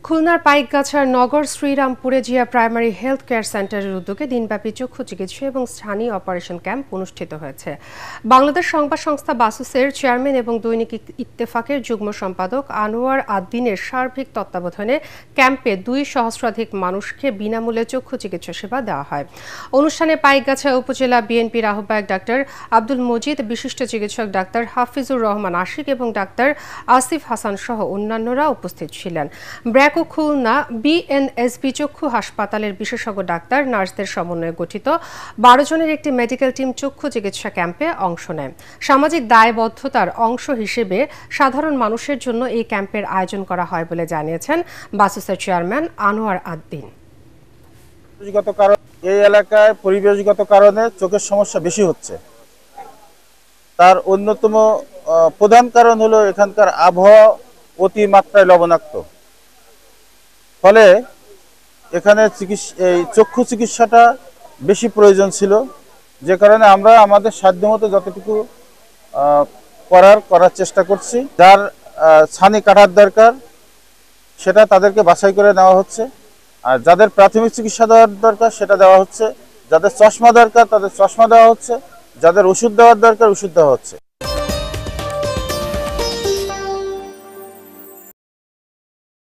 খুলনার পাইকগাছার নগর শ্রীরামপুরে Zia primary health care সেন্টারের উদ্যোগে দিনব্যাপী চক্ষু চিকিৎসা এবং স্থানীয় অপারেশন ক্যাম্প অনুষ্ঠিত হয়েছে। বাংলাদেশ সংবাদ সংস্থা বাসুসের চেয়ারম্যান এবং দৈনিক ইত্তেফাকের যুগ্ম সম্পাদক আনোয়ার আদ্দিনের সার্বিক তত্ত্বাবধানে ক্যাম্পে 2 সহস্রাধিক মানুষকে বিনামূল্যে চক্ষু চিকিৎসা সেবা দেওয়া হয়। অনুষ্ঠানে পাইকগাছা উপজেলা বিএনপির আহ্বায়ক ডাক্তার আব্দুল মজিদ, বিশিষ্ট চিকিৎসক ডাক্তার হাফিজুর রহমান আশিক এবং ডাক্তার আসিফ হাসান সহ অন্যান্যরা উপস্থিত ছিলেন। ব্র্যাকো খুলনা বিএনএসবি চক্ষু হাসপাতালের বিশেষজ্ঞ ডাক্তার নার্সদের সমন্বয়ে গঠিত 12 জনের একটি মেডিকেল টিম চক্ষু চিকিৎসা ক্যাম্পে অংশ নেয়। সামাজিক দায়বদ্ধতার অংশ হিসেবে সাধারণ মানুষের জন্য এই ক্যাম্পের আয়োজন করা হয় বলে জানিয়েছেন বাসুসের চেয়ারম্যান আনোয়ার আদ্দিন। এই এলাকায় পরিবেশগত কারণে চোখের সমস্যা বেশি হচ্ছে। তার অন্যতম প্রধান কারণ হলো এখানকার আবহাওয়া অতিমাত্রায় লবণাক্ত। ফলে এখানে এই চক্ষু চিকিৎসাটা বেশি প্রয়োজন ছিল, যে কারণে আমরা আমাদের সাধ্যমতো যতটুকু করার চেষ্টা করছি। যার ছানি কাটার দরকার সেটা তাদেরকে বাছাই করে নেওয়া হচ্ছে, আর যাদের প্রাথমিক চিকিৎসা দেওয়ার দরকার সেটা দেওয়া হচ্ছে, যাদের চশমা দরকার তাদের চশমা দেওয়া হচ্ছে, যাদের ওষুধ দেওয়ার দরকার ওষুধ দেওয়া হচ্ছে।